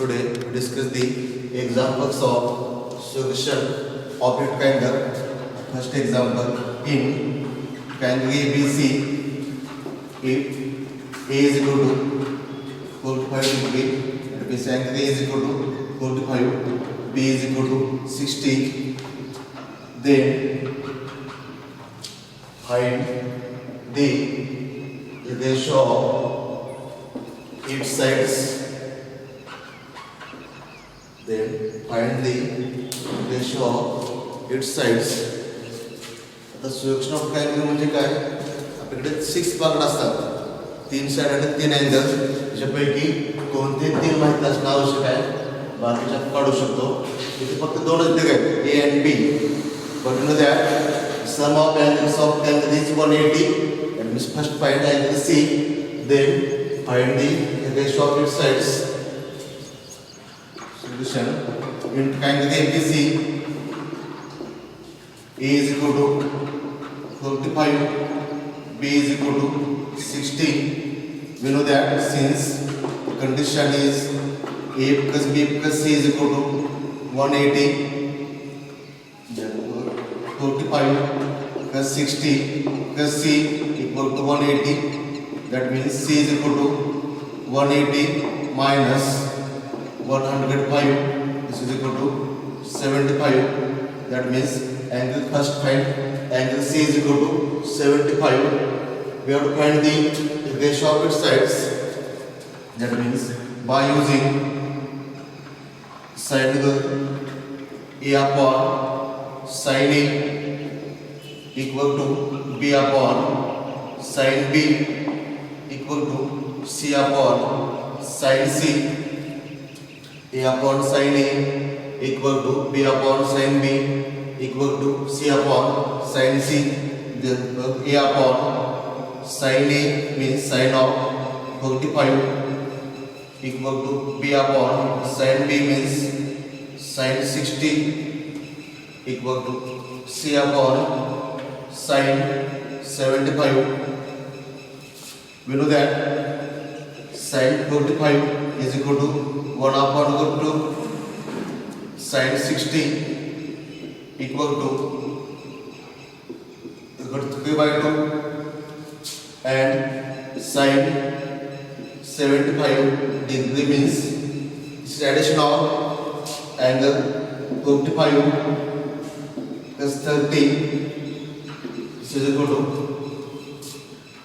today we discuss the examples of solution of a triangle. First example, in triangle ABC, if A is equal to 45 degree, that means angle A is equal to 45, B is equal to 60, then find the ratio of its sides. Then find the ratio of its sides. आता solution of triangle म्हणजे काय? आपल्याकडे 6 बाजू असतात, 3 side आणि 3 angle. त्याच्यापैकी कोणते 3 माहिती असणं आवश्यक आहे, बाकीच्या काढू शकतो. इथे फक्त 2च दिले आहेत, A and B. But you know that sum of angles of triangle is 180. That means first find angle C, then find the ratio of its sides. Solution in triangle ABC, A is equal to 45, B is equal to 60. We know that since the condition is A plus B plus C is equal to 180, then 45 plus 60 plus C equal to 180. That means C is equal to 180 minus 105. This is equal to 75. That means angle first find angle C is equal to 75. We have to find the ratio of its sides. That means by using sin A upon sin A equal to B upon sin B equal to C upon sin C. A upon sin A equal to B upon sin B equal to C upon sin C. Therefore, A upon sin A means sin of 45 equal to B upon sin B means sin 60 equal to C upon sin 75. We know that sin 45 is equal to 1 upon root 2 sin 60 equal to 3 by 2, and sin 75 degree means this is addition of angle 45 plus 30. This is equal to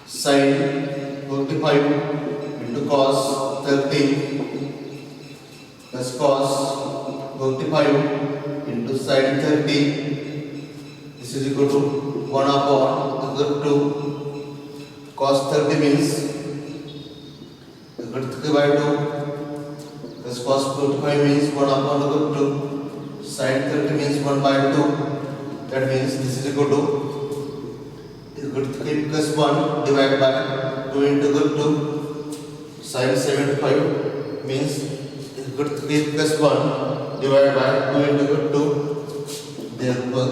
sin 45 into cos 30 plus cos 45 into sin 30. This is equal to 1 upon root 2. Cos 30 means 3 by 2 plus cos 45 means 1 upon root 2. Sin 30 means 1 by 2. That means this is equal to 3 plus 1 divided by 2 into root 2. Sin 75 means 3 plus 1 divided by 2 into root 2. Therefore,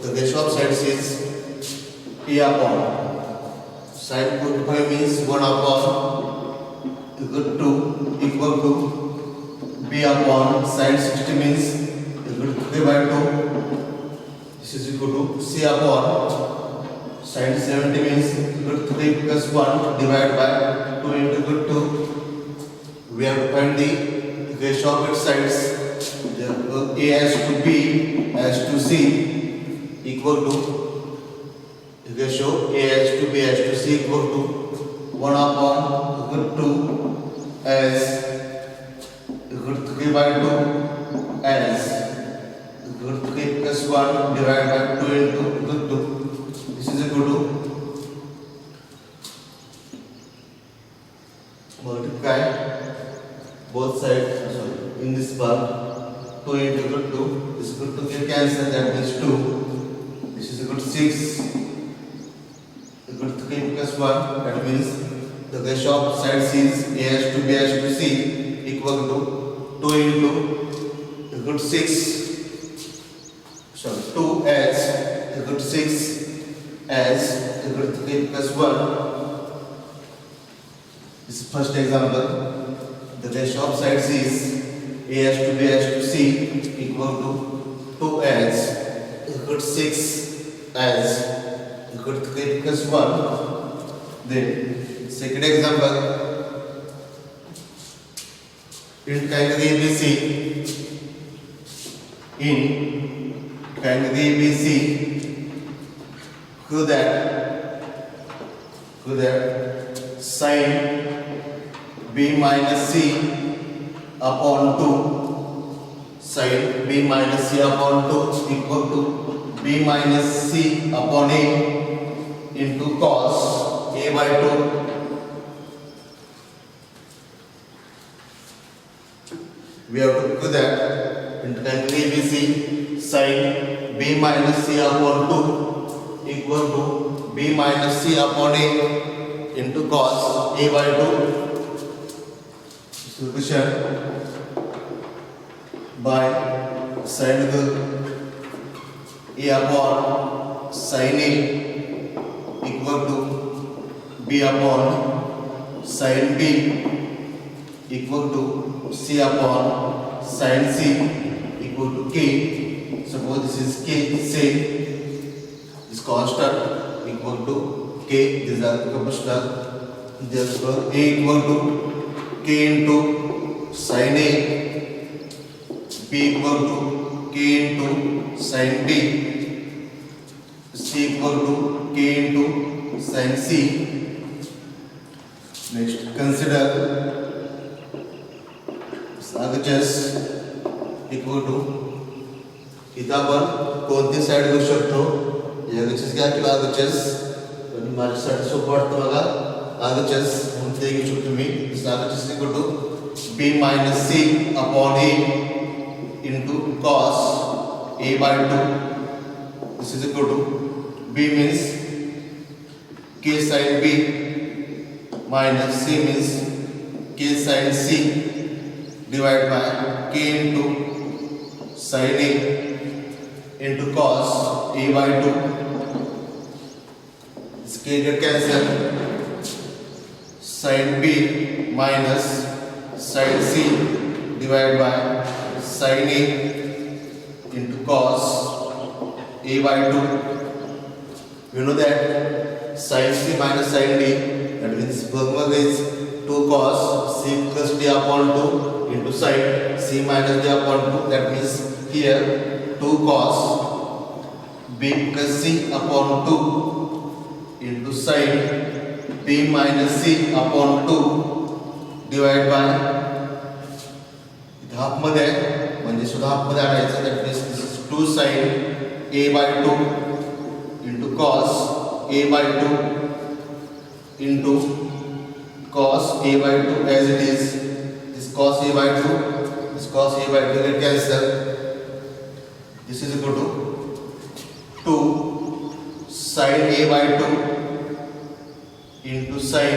the ratio of sides is P upon sin 45 means 1 upon root 2 equal to B upon sin 60 means 3 by 2. This is equal to C upon sin 70 means 3 plus 1 divided by 2 into root 2. We have to find the ratio of its sides. Therefore, A has to B has to C equal to ratio A has to B has to C equal to 1 upon root 2 as root 3 by 2 as root 3 plus 1 divided by 2 into root 2. This is equal to multiply both sides, in this part 2 into root 2. This is equal to get cancel, that means 2. This is equal to 6 equal to 3 plus 1. That means the ratio of sides is A has to B has to C equal to 2 into equal to 6. So 2 as equal to 6 as equal to 3 plus 1. This is first example. The ratio of sides is A has to B has to C equal to 2s equal to 6s equal to 3 plus 1. Then second example, in triangle ABC, in triangle ABC, who that sin B minus C upon 2, sin B minus C upon 2 equal to B minus C upon A into cos A by 2. We have to do that in triangle ABC, sin B minus C upon 2 equal to B minus C upon A into cos A by 2. Solution by sin A upon sin A equal to B upon sin B equal to C upon sin C equal to K. Suppose this is K, say this constant equal to K, these are constant. Therefore A equal to K into sin A, B equal to K into sin B, C equal to K into sin C. Next, consider RHS equal to इथं आपण कोणती side घेऊ शकतो, RHS घ्या किंवा RHS, पण माझ्यासाठी सोपं वाटतं मला RHS म्हणून ते घेऊ शकतो मी. RHS equal to B minus C upon A into cos A by 2. This is equal to B means K sin B minus C means K sin C divided by K into sin A into cos A by 2. This K get cancelled. Sin B minus sin C divided by sin A into cos A by 2. You know that sin C minus sin D, that means formula is 2 cos C plus D upon 2 into sin C minus D upon 2. That means here 2 cos B plus C upon 2 into sin B minus C upon 2 divided by half मध्ये म्हणजे सुद्धा half मध्ये आणायचं. That means this is 2 sin A by 2 into cos A by 2 into cos A by 2 as it is. This cos A by 2, this cos A by 2 get cancelled. This is equal to 2 sin A by 2 into sin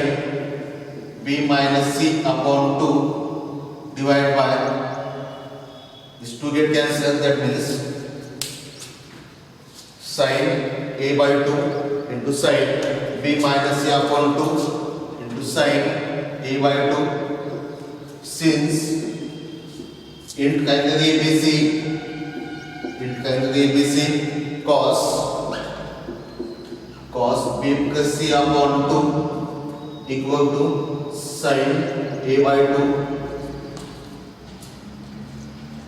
B minus C upon 2 divided by this 2 get cancelled. That means sin A by 2 into sin B minus C upon 2 into sin A by 2. Since in triangle ABC, cos B plus C upon 2 equal to sin A by 2.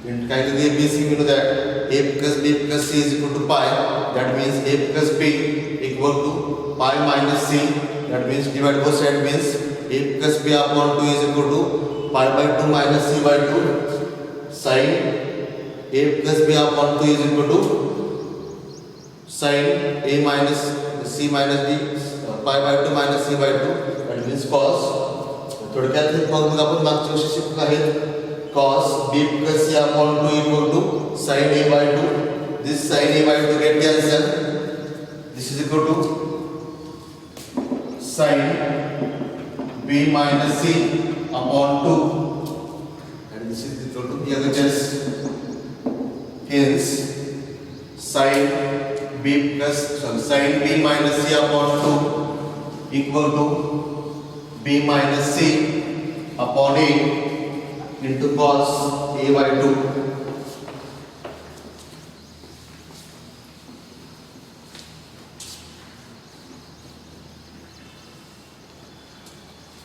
In triangle ABC, we know that A plus B plus C is equal to pi. That means A plus B equal to pi minus C. That means divide both sides, means A plus B upon 2 is equal to pi by 2 minus C by 2. Sin A plus B upon 2 is equal to sin A minus C minus D pi by 2 minus C by 2. That means cos. थोडक्यात हे formula आपण मागच्या वर्षी शिकलो आहे. Cos B plus C upon 2 equal to sin A by 2. This sin A by 2 get cancelled. This is equal to sin B minus C upon 2. And this is equal to LHS. Hence, sin B minus C upon 2 equal to B minus C upon A into cos a by 2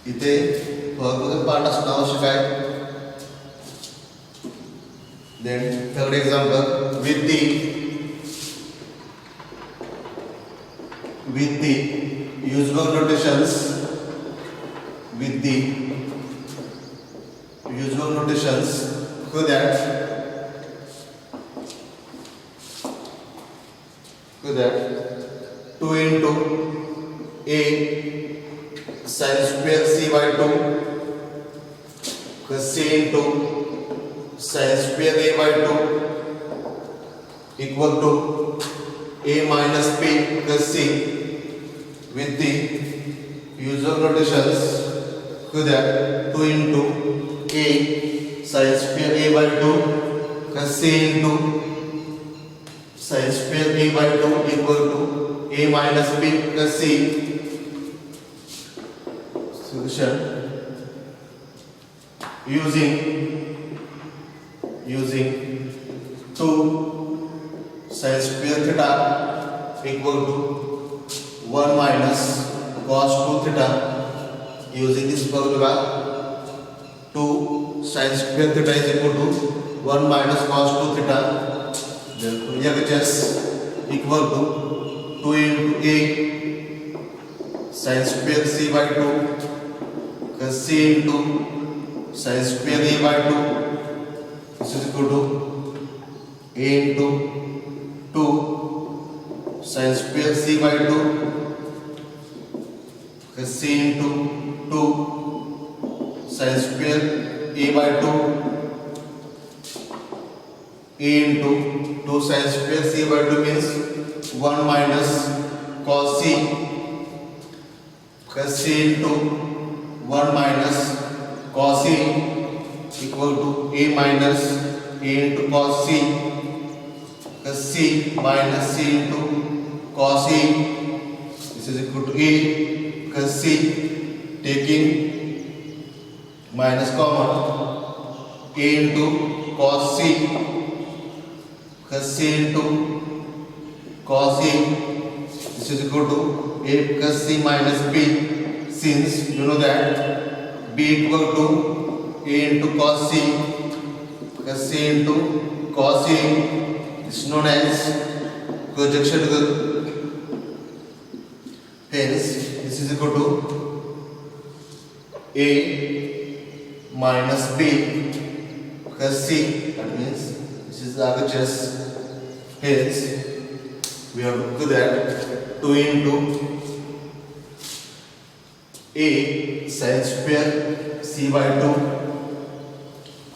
इथे फक्त part असणं आवश्यक आहे. Then third example with the usual notations so that 2 into a sin square c by 2 plus c into sin square a by 2 equal to a minus b plus c with the usual notations so that 2 into a sin square a by 2 plus c into sin square a by 2 equal to a minus b plus c. Solution using 2 sin square theta equal to 1 minus cos 2 theta. Using this formula 2 sin square theta is equal to 1 minus cos 2 theta. Therefore LHS equal to 2 into a sin square c by 2 plus c into sin square a by 2. This is equal to a into 2 sin square c by 2 plus c into 2 sin square a by 2. A into 2 sin square c by 2 means 1 minus cos c plus c into 1 minus cos c equal to a minus a into cos c plus c minus c into cos c. This is equal to a plus c. Taking minus common, a into cos c plus c into cos c. This is equal to a plus c minus b. Since you know that b equal to a into cos c plus c into cos c is known as projection rule. Hence this is equal to a minus b plus c. That means this is the RHS. Hence we have to do that 2 into a sin square c by 2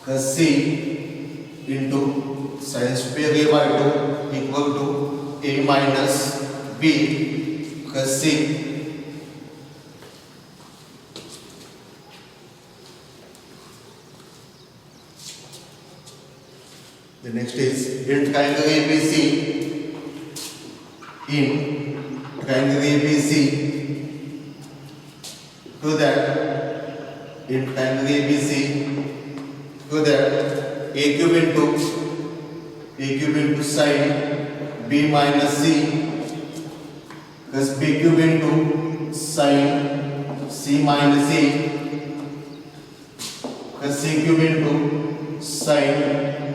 plus c into sin square a by 2 equal to a minus b plus c. The next is in triangle ABC. In triangle ABC, so that in triangle ABC, so that a cube into sin b minus c plus b cube into sin c minus a plus c cube into sin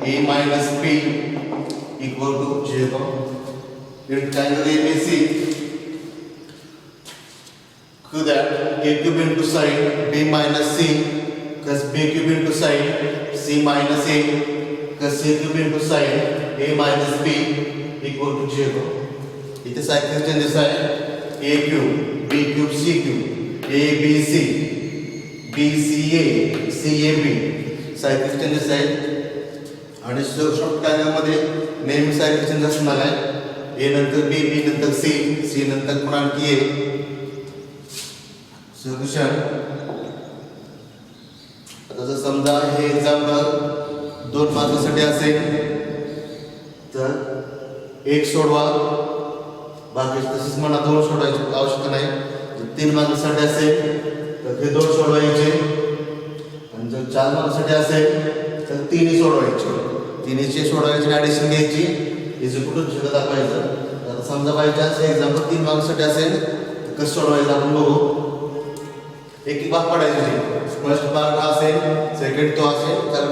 a minus b equal to 0. In triangle ABC, so that a cube into sin b minus c plus b cube into sin c minus a plus c cube into sin a minus b equal to 0. इथे cycle changes आहे a cube b cube c cube a b c b c a c a b cycle changes आहे. आणि short triangle मध्ये नेहमी cycle change असणार आहे. ए नंतर B B नंतर सी सी नंतर पुन्हा आणखी ए. सोल्युशन आता जर समजा हे एक्झाम्पल 2 मार्कासाठी असेल तर एक सोडवा, बाकी तसेच म्हणा 2 सोडवायची आवश्यकता नाही. जर 3 मार्कासाठी असेल तर हे 2 सोडवायचे आणि जर 4 मार्क्ससाठी असेल तर 3 सोडवायचे, 3 सोडवायची ॲडिशन घ्यायची, इज इक्वल टू 0 दाखवायचं. आता समजा बाय चान्स एक्झाम्पल 3 मार्क्ससाठी असेल तर कसं सोडवायचं आपण बघू. एक भाग पडायचे, फर्स्ट भाग हा असेल, सेकंड तो असेल, तर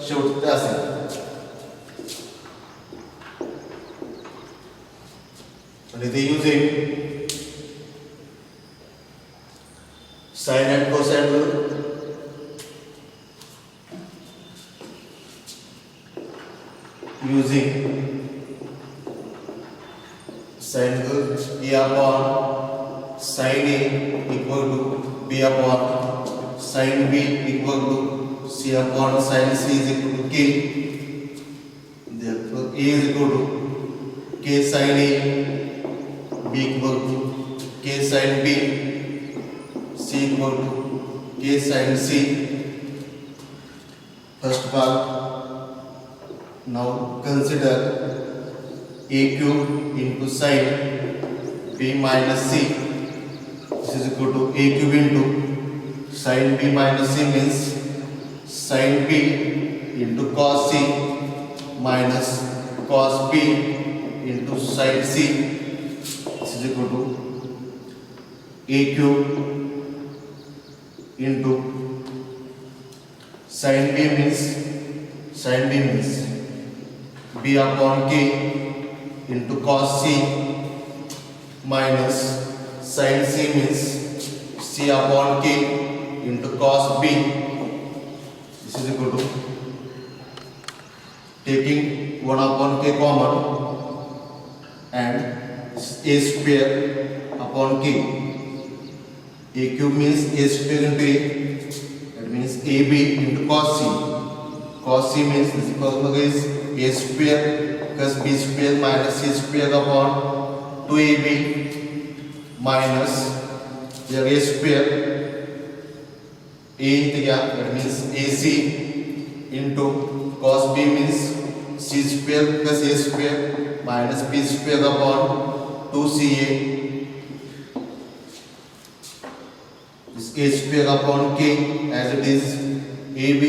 शेवट ते असेल. आणि ते using sine and cosine rule, using sin A upon sin A equal to B upon sin B equal to C upon sin C is equal to K. Therefore A is equal to K sin A, B equal to K sin B, C equal to K sin C. First part. Now consider A cube into sin B minus C. This is equal to A cube into sin B minus C means sin B into cos C minus cos B into sin C. This is equal to A cube into sin B means B upon K into cos C minus sin C means C upon K into cos B. This is equal to taking 1 upon K common and A square upon K. A cube means A square into A, that means AB into cos C. Cos C means this is A square plus B square minus C square upon 2AB minus here A square A that means AC into cos B means C square plus A square minus B square upon 2CA. This A square upon K as it is, AB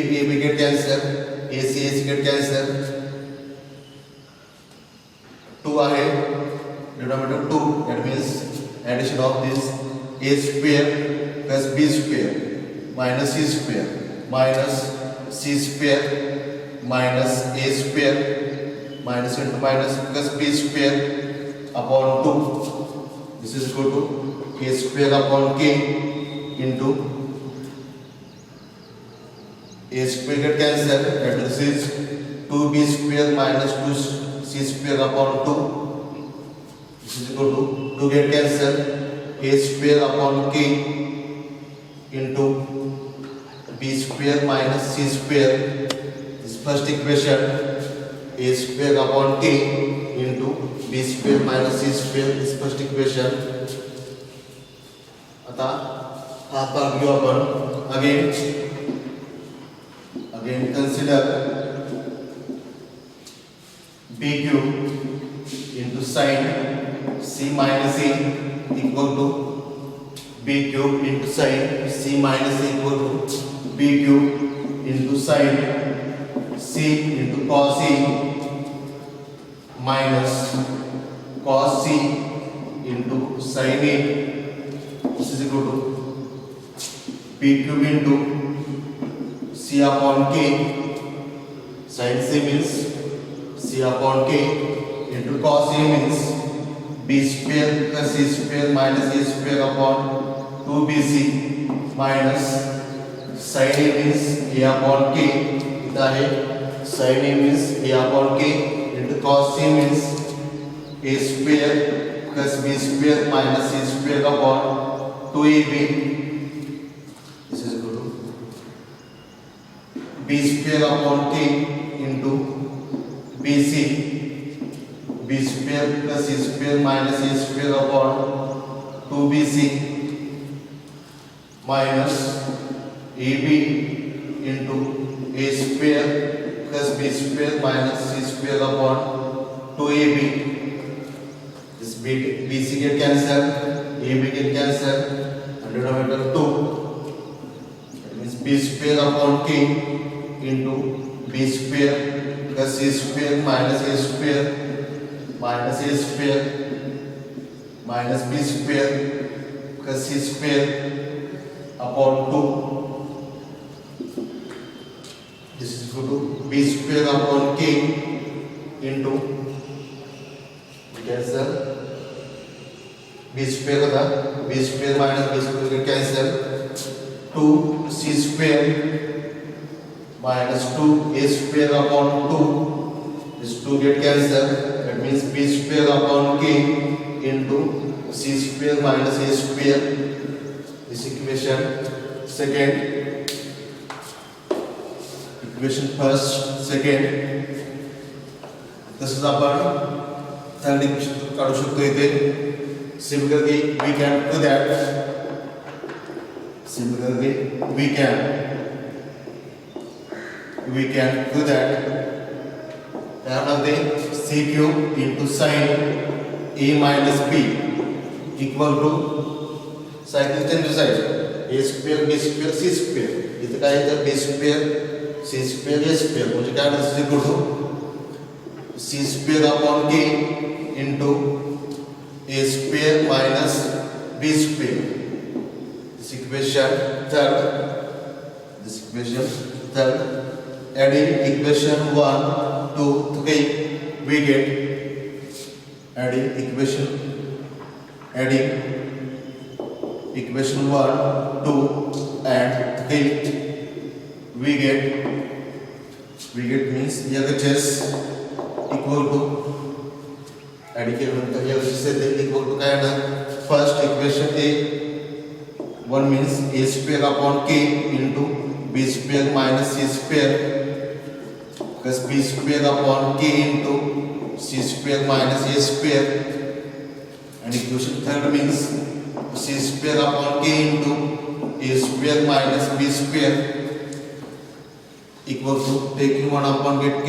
get cancel, AC get cancel, 2 आहे, denominator 2, that means addition of this A square plus B square minus C square minus C square minus A square minus into minus plus B square upon 2. This is equal to A square upon K into A square get cancel, that is 2B square minus 2C square upon 2. This is equal to 2 get cancel, A square upon K into B square minus C square. This first equation, A square upon K into B square minus C square. This first equation. आता हा भाग घेऊ आपण. Again consider B cube into sin C minus A equal to B cube into sin C minus A equal to B cube into sin C into cos C minus cos C into sin A. This is equal to B cube into C upon K, sin C means C upon K into cos C means B square plus C square minus A square upon 2BC minus sin A means A upon K. इथं आहे sin A means A upon K into cos C means A square plus B square minus C square upon 2AB. B square upon K into BC, B square plus C square minus A square upon 2BC minus AB into A square plus B square minus C square upon 2AB. This BC get cancelled, AB get cancelled, and denominator 2. That means b square upon k into b square plus c square minus a square minus a square minus b square plus c square upon 2. This is equal to b square upon k into cancel b square का b square minus b square cancel 2 c square minus 2 a square upon 2. This 2 get cancel. That means b square upon k into c square minus a square. This equation second. Equation first, second. तसंच आपण third equation काढू शकतो इथे. Similarly, we can do that. Similarly, we can do that. त्यामध्ये c cube into sin a minus b equal to cycle change side a square b square c square. इथे काय आहे तर b square c square a square म्हणजे काय होतं equal to c square upon k into a square minus b square. This equation third. Adding equation 1, 2, 3, we get adding equation 1, 2, and 3. We get means LHS equal to adding equal to काय ना first equation a 1 means a square upon k into b square minus c square plus b square upon k into c square minus a square. And equation third means c square upon k into a square minus b square equal to taking 1 upon get k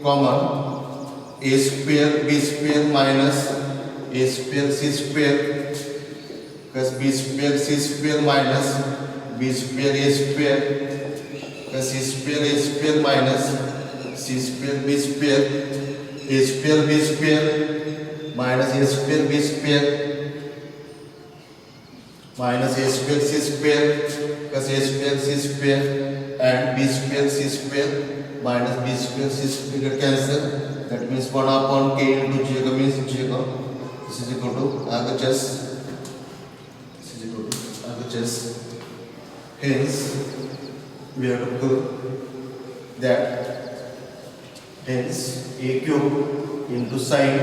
common a square b square minus a square c square plus b square c square minus b square a square plus c square a square minus c square b square a square b square minus a square b square minus a square c square plus a square c square and b square c square minus b square c square get cancel. That means 1 upon k into j means j. This is equal to RHS. Hence, we have to prove that hence a cube into sin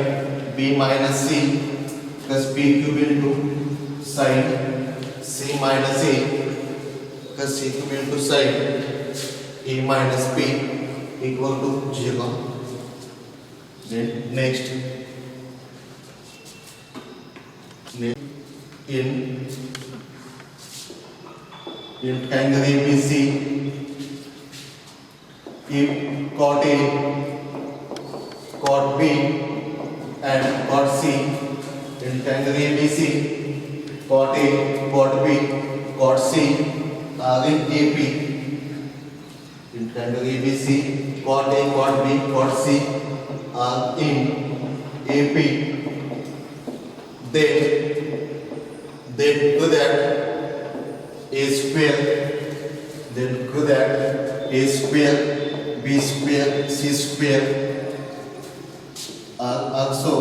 b minus c plus b cube into sin c minus a plus c cube into sin a minus b equal to 0. Then next in triangle ABC, if cot A, cot B and cot C, in triangle ABC, cot A, cot B, cot C are in AP. In triangle ABC, cot A, cot B, cot C are in AP. Then do that a square, a square, b square, c square are also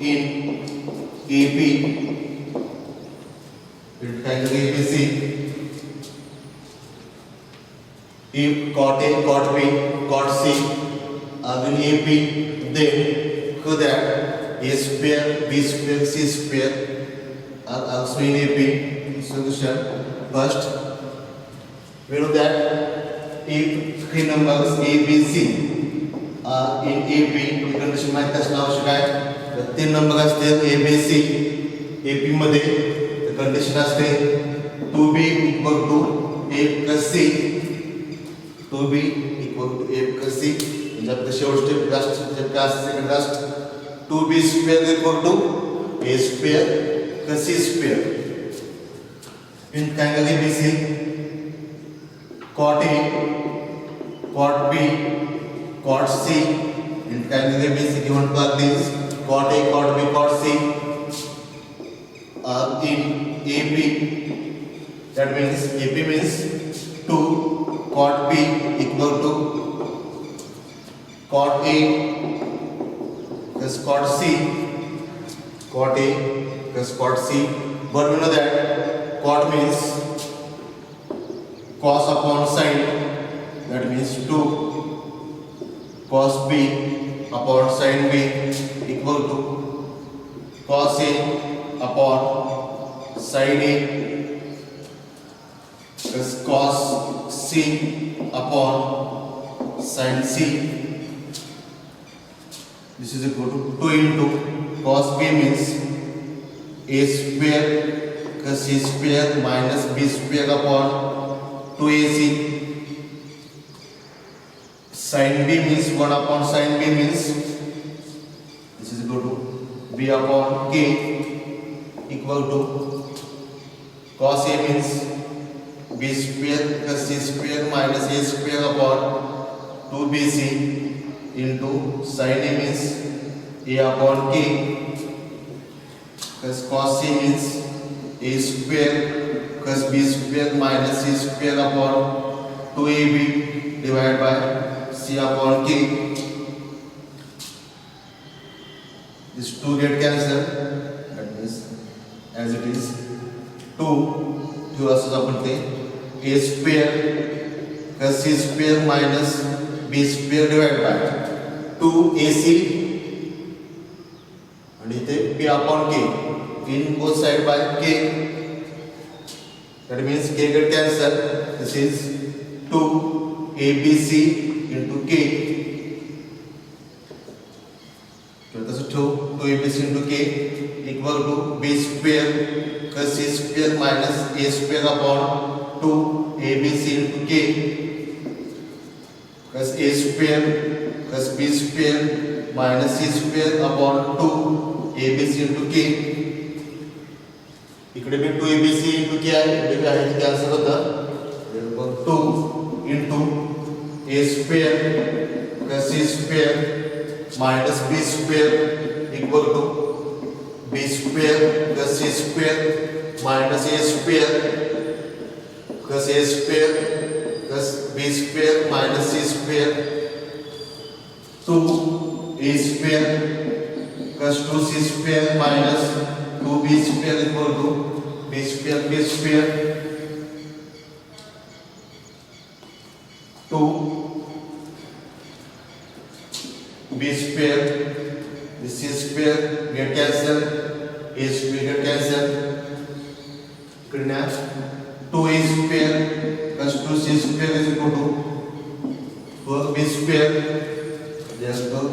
in AP. Rectangle ABC. If cot A, cot B, cot C are in AP, then do that a square, b square, c square are also in AP. Solution. First, we know that if three numbers A, B, C are in AP, the condition might test now should I the three numbers there A, B, C, AP मध्ये the condition असते 2B equal to A plus C, 2B equal to A plus C. जब the short step last जब class second last 2B square equal to A square plus C square. In triangle ABC, cot A, cot B, cot C. And can be basic given for this cot A, cot B, cot C are in AP. That means AP means 2 cot B equal to cot A plus cot C, cot A plus cot C. But we know that cot means cos upon sine, that means 2 cos B upon sin B equal to cos A upon sin A plus cos C upon sin C. This is equal to 2 into cos B means A square plus C square minus B square upon 2AC. Sin B means 1 upon sin B means this is equal to B upon K equal to cos A means B square plus C square minus A square upon 2BC into sin A means A upon K plus cos C means A square plus B square minus C square upon 2AB divided by C upon K. This 2 get cancelled. That means as it is 2 rasa upon A square plus C square minus B square divided by 2AC and it is P upon K. In both side by K. That means K get cancelled. This is 2 ABC into K. So this is 2 ABC into K equal to B square plus C square minus A square upon 2 ABC into K plus A square plus B square minus C square upon 2 ABC into K. इकडे भी 2ABC into K आहे, इकडे भी आहे, cancel होतं. 2 into A square plus C square minus B square equal to B square plus C square minus A square plus A square plus B square minus C square 2A square plus 2C square minus 2B square equal to B square B square 2 B square, this C square get cancelled, A square get cancelled. 2A square plus 2C square is equal to 4B square. Therefore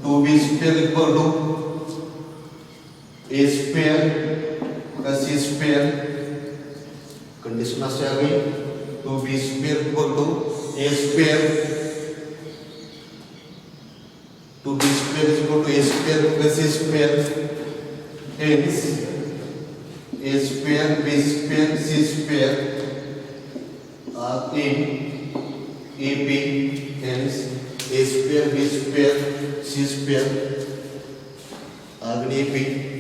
2B square equal to A square plus C square. Condition असे आ गई 2B square equal to A square. 2B square is equal to A square plus C square. Hence A square, B square, C square are in AP. Hence A square, B square, C square are in AP.